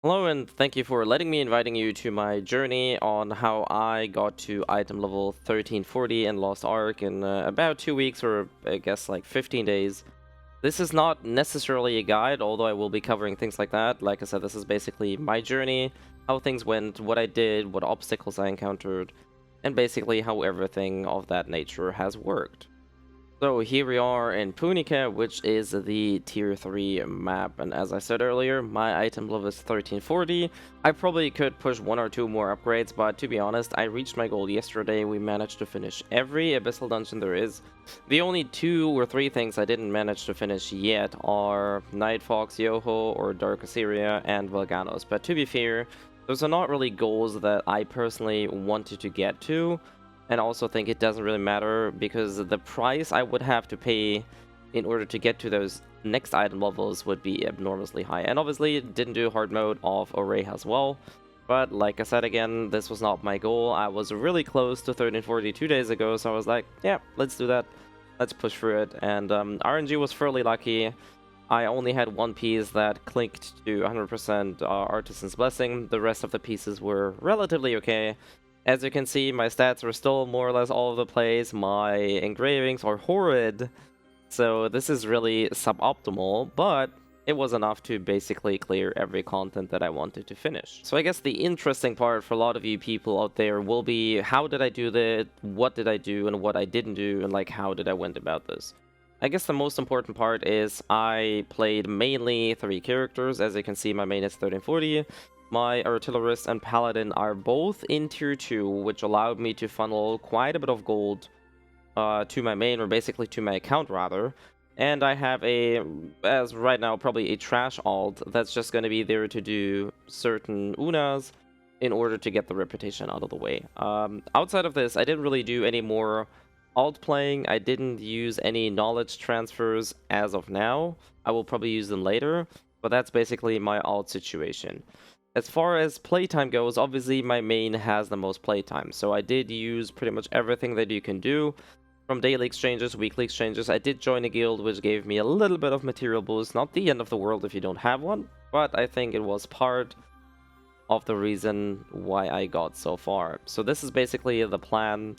Hello and thank you for letting me inviting you to my journey on how I got to item level 1340 in Lost Ark in about 2 weeks or I guess like 15 days. This is not necessarily a guide, although I will be covering things like that. Like I said, this is basically my journey, how things went, what I did, what obstacles I encountered, and basically how everything of that nature has worked. So here we are in Punica, which is the tier 3 map, and as I said earlier, my item level is 1340. I probably could push 1 or 2 more upgrades, but to be honest, I reached my goal yesterday. We managed to finish every abyssal dungeon there is. The only 2 or 3 things I didn't manage to finish yet are Night Fox, Yoho, or Dark Assyria, and Volganos, but to be fair, those are not really goals that I personally wanted to get to. And I also think it doesn't really matter because the price I would have to pay in order to get to those next item levels would be enormously high. And obviously it didn't do hard mode of Array as well. But like I said again, this was not my goal. I was really close to 1340 2 days ago, so I was like, yeah, let's do that. Let's push through it. And RNG was fairly lucky. I only had one piece that clicked to 100% Artisan's Blessing. The rest of the pieces were relatively okay. As you can see, my stats are still more or less all over the place. My engravings are horrid, so this is really suboptimal, but it was enough to basically clear every content that I wanted to finish. So I guess the interesting part for a lot of you people out there will be how did I do that, what did I do, and what I didn't do, and like how did I went about this. I guess the most important part is I played mainly 3 characters. As you can see, my main is 1340. My Artillerist and Paladin are both in tier 2, which allowed me to funnel quite a bit of gold to my main, or basically to my account rather. And I have as right now, probably a trash alt that's just going to be there to do certain unas in order to get the reputation out of the way. Outside of this, I didn't really do any more alt playing. I didn't use any knowledge transfers as of now. I will probably use them later, but that's basically my alt situation. As far as playtime goes, obviously my main has the most playtime, so I did use pretty much everything that you can do, from daily exchanges, weekly exchanges. I did join a guild, which gave me a little bit of material boost, not the end of the world if you don't have one, but I think it was part of the reason why I got so far. So this is basically the plan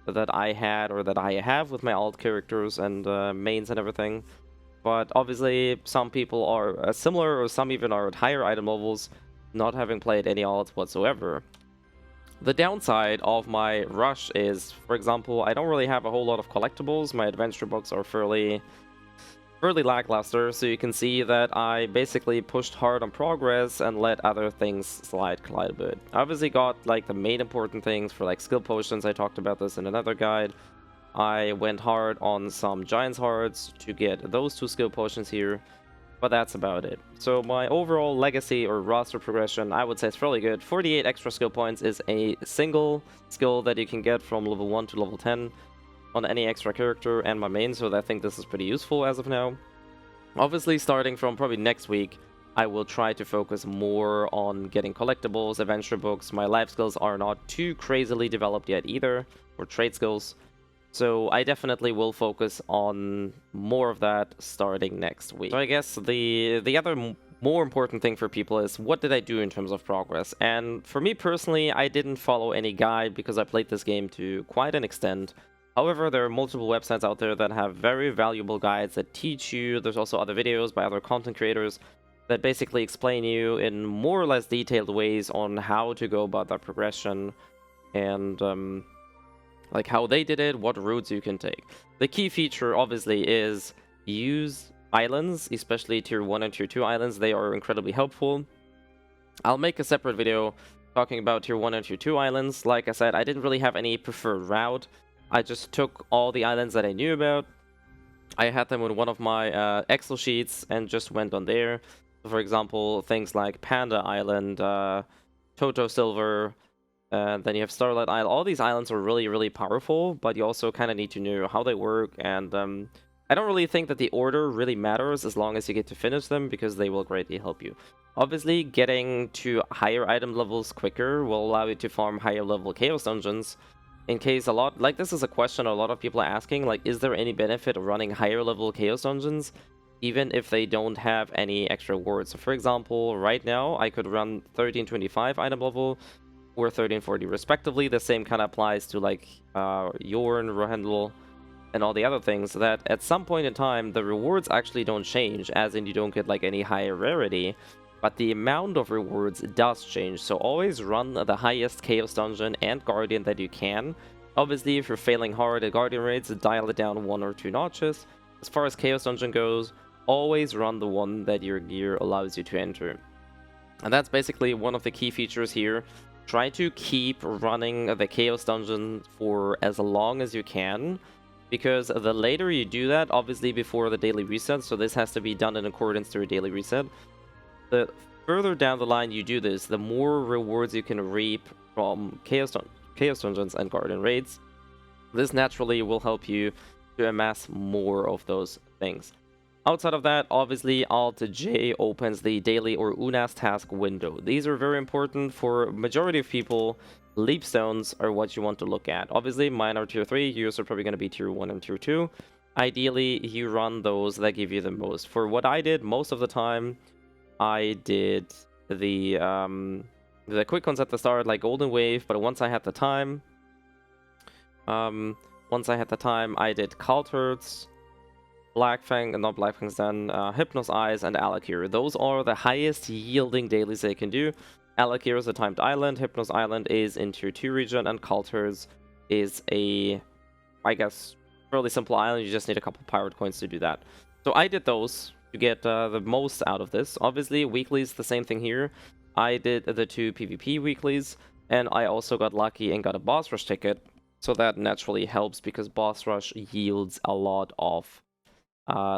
that I had, or that I have with my alt characters and mains and everything, but obviously some people are similar, or some even are at higher item levels, not having played any alts whatsoever. The downside of my rush is, for example, I don't really have a whole lot of collectibles. My adventure books are fairly lackluster, so you can see that I basically pushed hard on progress and let other things slide quite a bit. I obviously got like the main important things for like skill potions. I talked about this in another guide. I went hard on some Giant's Hearts to get those 2 skill potions here. But that's about it. So my overall legacy or roster progression, I would say, is fairly good. 48 extra skill points is a single skill that you can get from level 1 to level 10 on any extra character and my main, so I think this is pretty useful as of now. Obviously, starting from probably next week, I will try to focus more on getting collectibles, adventure books. My life skills are not too crazily developed yet either, or trade skills. So I definitely will focus on more of that starting next week. So I guess the other more important thing for people is what did I do in terms of progress? And for me personally, I didn't follow any guide because I played this game to quite an extent. However, there are multiple websites out there that have very valuable guides that teach you. There's also other videos by other content creators that basically explain you in more or less detailed ways on how to go about that progression and like how they did it, what routes you can take. The key feature, obviously, is use islands, especially tier 1 and tier 2 islands. They are incredibly helpful. I'll make a separate video talking about tier 1 and tier 2 islands. Like I said, I didn't really have any preferred route. I just took all the islands that I knew about. I had them in one of my Excel sheets and just went on there. For example, things like Panda Island, Toto Silver, then you have Starlight Isle. All these islands are really powerful, but you also kind of need to know how they work, and I don't really think that the order really matters as long as you get to finish them, because they will greatly help you. Obviously, getting to higher item levels quicker will allow you to farm higher level Chaos Dungeons. In case this is a question a lot of people are asking, like, is there any benefit of running higher level Chaos Dungeons? even if they don't have any extra rewards. So for example, right now I could run 1325 item level or 1340 respectively. The same kind of applies to like Yorn, Rohendel, and all the other things, that at some point in time the rewards actually don't change, as in you don't get like any higher rarity, but the amount of rewards does change. So always run the highest Chaos Dungeon and Guardian that you can. Obviously, if you're failing hard at Guardian raids, dial it down 1 or 2 notches. As far as Chaos Dungeon goes, always run the one that your gear allows you to enter. And that's basically one of the key features here. Try to keep running the Chaos Dungeon for as long as you can, because the later you do that, obviously before the daily reset, so this has to be done in accordance to a daily reset, the further down the line you do this, the more rewards you can reap from Chaos Dungeons and Guardian raids. This naturally will help you to amass more of those things. Outside of that, obviously Alt-J opens the daily or Unas task window. These are very important for majority of people. Leap stones are what you want to look at. Obviously, mine are tier 3, yours are probably going to be tier 1 and tier 2. Ideally, you run those that give you the most. For what I did, most of the time, I did the quick ones at the start, like Golden Wave, but once I had the time, I did Culturds, Blackfang, not Blackfangs then, Hypnos Eyes, and Alakir. Those are the highest yielding dailies they can do. Alakir is a timed island, Hypnos Island is in tier 2 region, and Culturds is a, I guess, fairly simple island. You just need a couple pirate coins to do that. So I did those to get the most out of this. Obviously, weeklies, the same thing here. I did the 2 PvP weeklies, and I also got lucky and got a boss rush ticket. So that naturally helps, because boss rush yields a lot of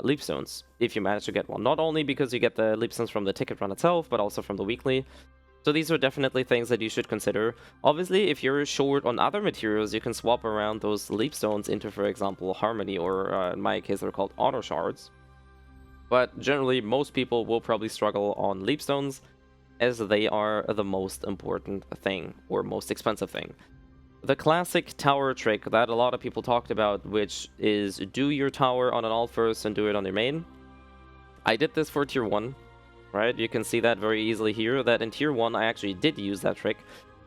leap stones if you manage to get one. Not only because you get the leap stones from the ticket run itself, but also from the weekly. So these are definitely things that you should consider. Obviously, if you're short on other materials, you can swap around those leap stones into, for example, Harmony, or in my case, they're called Honor Shards. But generally, most people will probably struggle on leap stones, as they are the most important thing, or most expensive thing. The classic tower trick that a lot of people talked about, which is do your tower on an alt first and do it on your main. I did this for tier 1, right? You can see that very easily here, that in tier 1 I actually did use that trick.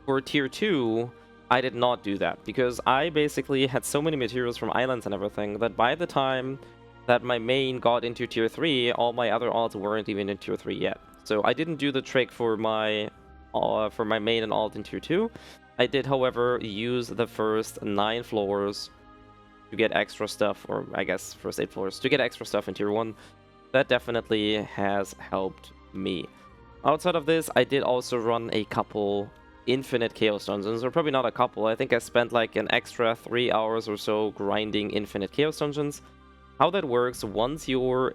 For tier 2, I did not do that, because I basically had so many materials from islands and everything that by the time that my main got into tier 3, all my other alts weren't even in tier 3 yet. So I didn't do the trick for my main and alt in tier 2. I did, however, use the first 9 floors to get extra stuff, or I guess first 8 floors to get extra stuff in tier 1. That definitely has helped me. Outside of this, I did also run a couple infinite Chaos Dungeons, or probably not a couple. I think I spent like an extra 3 hours or so grinding infinite Chaos Dungeons. How that works, once your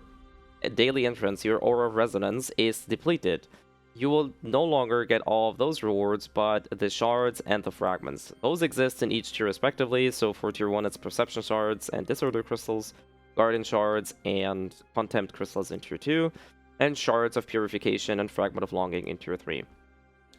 daily entrance, your Aura of Resonance, is depleted, you will no longer get all of those rewards, but the shards and the fragments. Those exist in each tier respectively, so for tier 1 it's Perception Shards and Disorder Crystals, Guardian Shards and Contempt Crystals in tier 2, and Shards of Purification and Fragment of Longing in tier 3.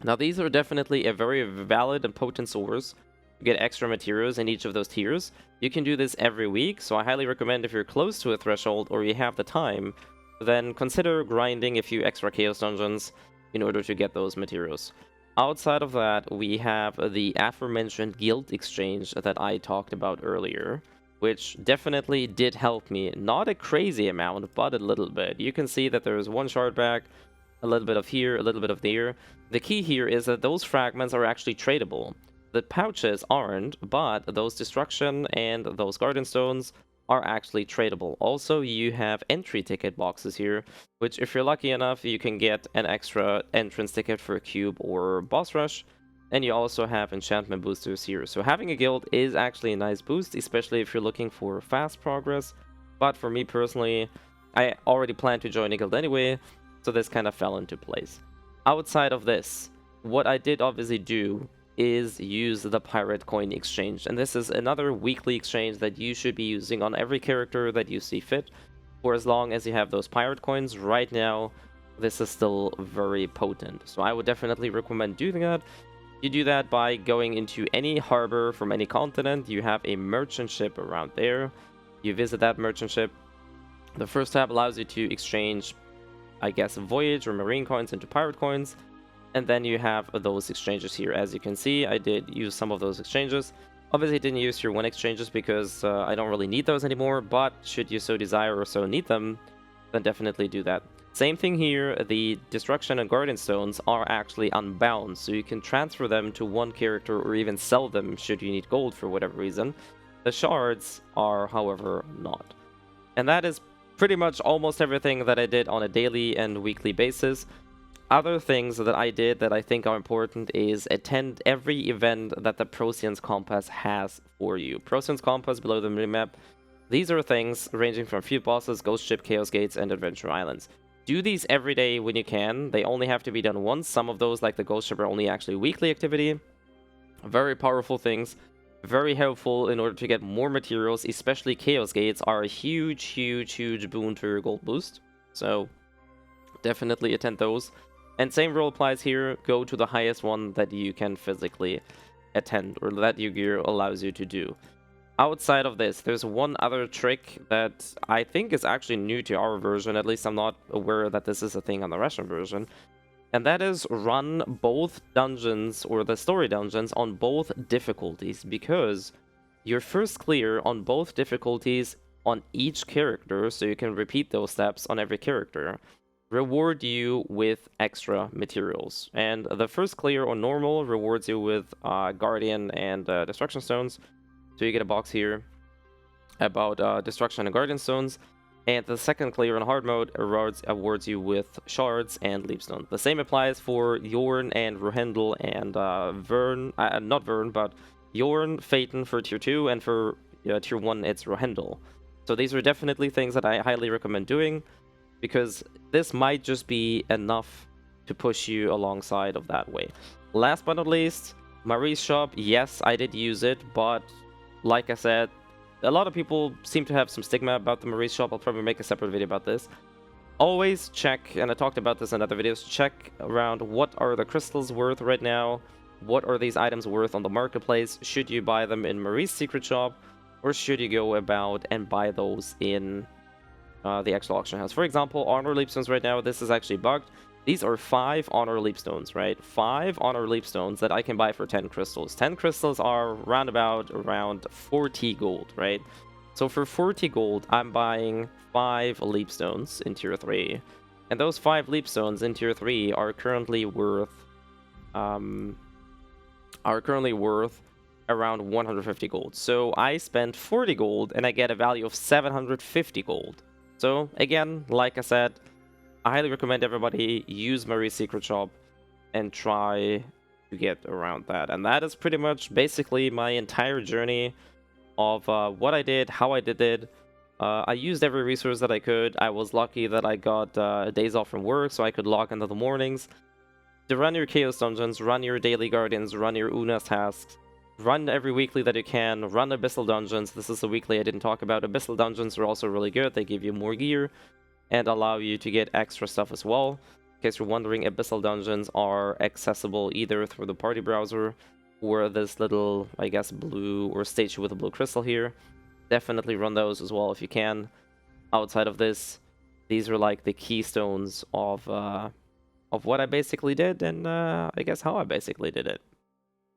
Now these are definitely a very valid and potent source to get extra materials in each of those tiers. You can do this every week, so I highly recommend, if you're close to a threshold or you have the time, then consider grinding a few extra Chaos Dungeons in order to get those materials. Outside of that, we have the aforementioned guild exchange that I talked about earlier, which definitely did help me. Not a crazy amount, but a little bit. You can see that there's 1 shard back, a little bit of here, a little bit of there. The key here is that those fragments are actually tradable. The pouches aren't, but those destruction and those guardian stones are actually tradable. Also, you have entry ticket boxes here, which if you're lucky enough, you can get an extra entrance ticket for a cube or boss rush. And you also have enchantment boosters here. So having a guild is actually a nice boost, especially if you're looking for fast progress. But for me personally, I already planned to join a guild anyway, so this kind of fell into place. Outside of this, what I did obviously do is use the pirate coin exchange, and this is another weekly exchange that you should be using on every character that you see fit, for as long as you have those pirate coins. Right now, this is still very potent, so I would definitely recommend doing that. You do that by going into any harbor from any continent. You have a merchant ship around there. You visit that merchant ship, The first tab allows you to exchange, I guess, voyage or marine coins into pirate coins. And then you have those exchanges here. As you can see, I did use some of those exchanges. Obviously, I didn't use tier 1 exchanges because I don't really need those anymore, but should you so desire or so need them, then definitely do that. Same thing here, the Destruction and Guardian Stones are actually unbound, so you can transfer them to one character or even sell them should you need gold for whatever reason. The shards are, however, not. And that is pretty much almost everything that I did on a daily and weekly basis. Other things that I did that I think are important is attend every event that the Procyon's Compass has for you. Procyon's Compass below the minimap. These are things ranging from Field Bosses, Ghost Ship, Chaos Gates, and Adventure Islands. Do these every day when you can. They only have to be done once. Some of those, like the Ghost Ship, are only actually weekly activity. Very powerful things. Very helpful in order to get more materials, especially Chaos Gates are a huge, huge, huge boon to your gold boost. So definitely attend those. And same rule applies here. Go to the highest one that you can physically attend or that your gear allows you to do. Outside of this, there's one other trick that I think is actually new to our version. At least I'm not aware that this is a thing on the Russian version. And that is run both dungeons or the story dungeons on both difficulties, because your first clear on both difficulties on each character, so you can repeat those steps on every character, reward you with extra materials. And the first clear on normal rewards you with Guardian and Destruction Stones. So you get a box here about Destruction and Guardian Stones. And the second clear in hard mode awards you with shards and leapstone. The same applies for Yorn and Rohendel and Vern, not Vern, but Yorn, Phaeton for tier 2, and for tier 1 it's Rohendel. So these are definitely things that I highly recommend doing, because this might just be enough to push you alongside of that way. Last but not least, Marie's shop. Yes, I did use it, but like I said, a lot of people seem to have some stigma about the Marie's shop. I'll probably make a separate video about this. Always check, and I talked about this in other videos, check around what are the crystals worth right now, what are these items worth on the marketplace, should you buy them in Marie's secret shop, or should you go about and buy those in the actual auction house. For example, Honor Leapstones right now, this is actually bugged. These are 5 Honor Leapstones, right? 5 Honor Leapstones that I can buy for 10 crystals. 10 crystals are around 40 gold, right? So for 40 gold, I'm buying 5 Leapstones in tier 3. And those 5 Leapstones in tier 3 are currently worth around 150 gold. So I spent 40 gold and I get a value of 750 gold. So again, like I said, I highly recommend everybody use Marie's secret shop and try to get around that. And that is pretty much basically my entire journey of what I did, how I did it. I used every resource that I could. I was lucky that I got days off from work, so I could log into the mornings to run your Chaos Dungeons, run your Daily Guardians, run your Una's tasks, run every weekly that you can, run Abyssal Dungeons. This is the weekly I didn't talk about. Abyssal Dungeons are also really good. They give you more gear and allow you to get extra stuff as well. In case you're wondering, Abyssal Dungeons are accessible either through the party browser or this little, I guess, blue or statue with a blue crystal here. Definitely run those as well if you can. Outside of this, these are like the keystones of what I basically did, and I guess how I basically did it.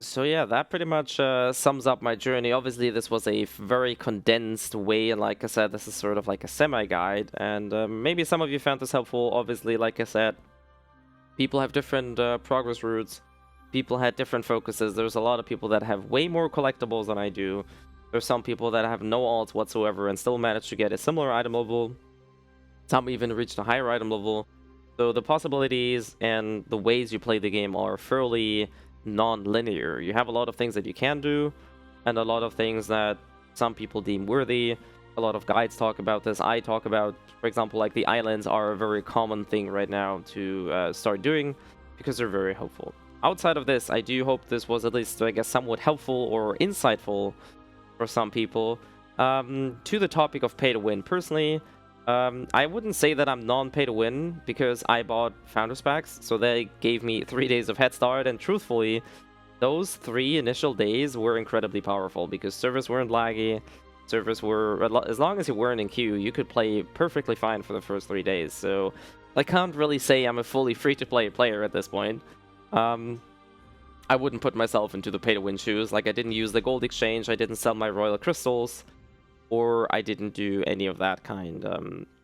So yeah, that pretty much sums up my journey. Obviously, this was a very condensed way, and like I said, this is sort of like a semi-guide, and maybe some of you found this helpful. Obviously, like I said, people have different progress routes. People had different focuses. There's a lot of people that have way more collectibles than I do. There's some people that have no alts whatsoever and still manage to get a similar item level. Some even reached a higher item level. So the possibilities and the ways you play the game are fairly non-linear. You have a lot of things that you can do, and a lot of things that some people deem worthy. A lot of guides talk about this. I talk about, for example, like the islands are a very common thing right now to start doing because they're very helpful. Outside of this, I do hope this was at least, I guess, somewhat helpful or insightful for some people. To the topic of pay to win, personally, I wouldn't say that I'm non-pay to win because I bought Founders Packs, so they gave me 3 days of head start, and truthfully, those 3 initial days were incredibly powerful because servers weren't laggy, servers were, as long as you weren't in queue, you could play perfectly fine for the first 3 days. So I can't really say I'm a fully free-to-play player at this point. I wouldn't put myself into the pay-to-win shoes. Like, I didn't use the gold exchange, I didn't sell my royal crystals, or I didn't do any of that kind.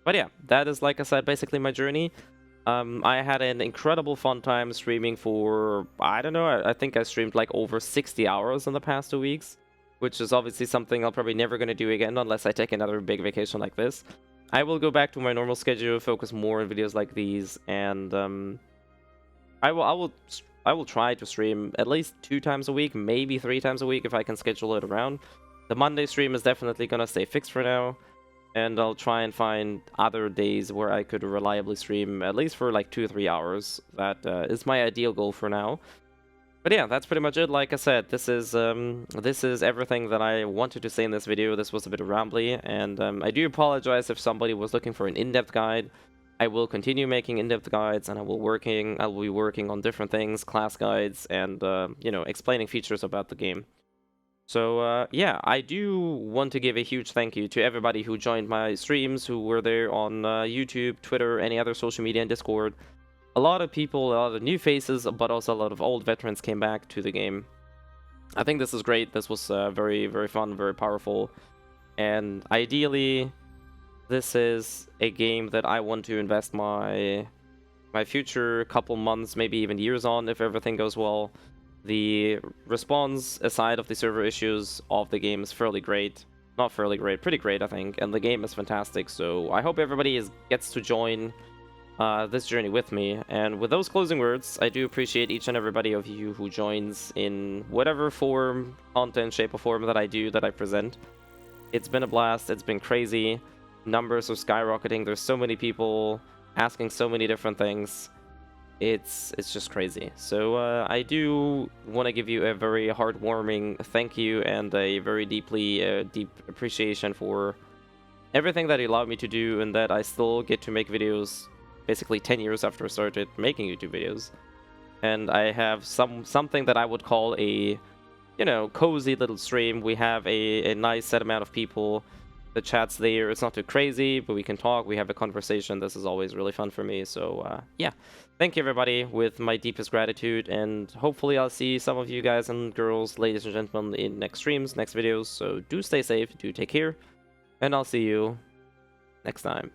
But yeah, that is, like I said, basically my journey. I had an incredible fun time streaming for, I don't know, I think I streamed like over 60 hours in the past 2 weeks, which is obviously something I'll probably never going to do again unless I take another big vacation like this. I will go back to my normal schedule, focus more on videos like these, and I will try to stream at least 2 times a week, maybe 3 times a week if I can schedule it around. The Monday stream is definitely going to stay fixed for now, and I'll try and find other days where I could reliably stream at least for like 2 or 3 hours. That is my ideal goal for now. But yeah, that's pretty much it. Like I said, this is everything that I wanted to say in this video. This was a bit rambly, and I do apologize if somebody was looking for an in-depth guide. I will continue making in-depth guides, and I will be working on different things, class guides, and you know, explaining features about the game. So yeah, I do want to give a huge thank you to everybody who joined my streams, who were there on YouTube, Twitter, any other social media, and Discord. A lot of people, a lot of new faces, but also a lot of old veterans came back to the game. I think this is great. This was very, very fun, very powerful. And ideally, this is a game that I want to invest my future couple months, maybe even years on if everything goes well. The response, aside of the server issues of the game, is fairly great. Not fairly great, pretty great, I think. And the game is fantastic, so I hope everybody gets to join this journey with me. And with those closing words, I do appreciate each and everybody of you who joins in whatever form, content, shape, or form that I do, that I present. It's been a blast, it's been crazy. Numbers are skyrocketing, there's so many people asking so many different things. It's just crazy. So I do want to give you a very heartwarming thank you and a very deep appreciation for everything that you allowed me to do, and that I still get to make videos basically 10 years after I started making YouTube videos. And I have something that I would call a, you know, cozy little stream. We have a nice set amount of people. The chat's there. It's not too crazy, but we can talk. We have a conversation. This is always really fun for me. So yeah, thank you everybody with my deepest gratitude. And hopefully I'll see some of you guys and girls, ladies and gentlemen, in next streams, next videos. So do stay safe, do take care, and I'll see you next time.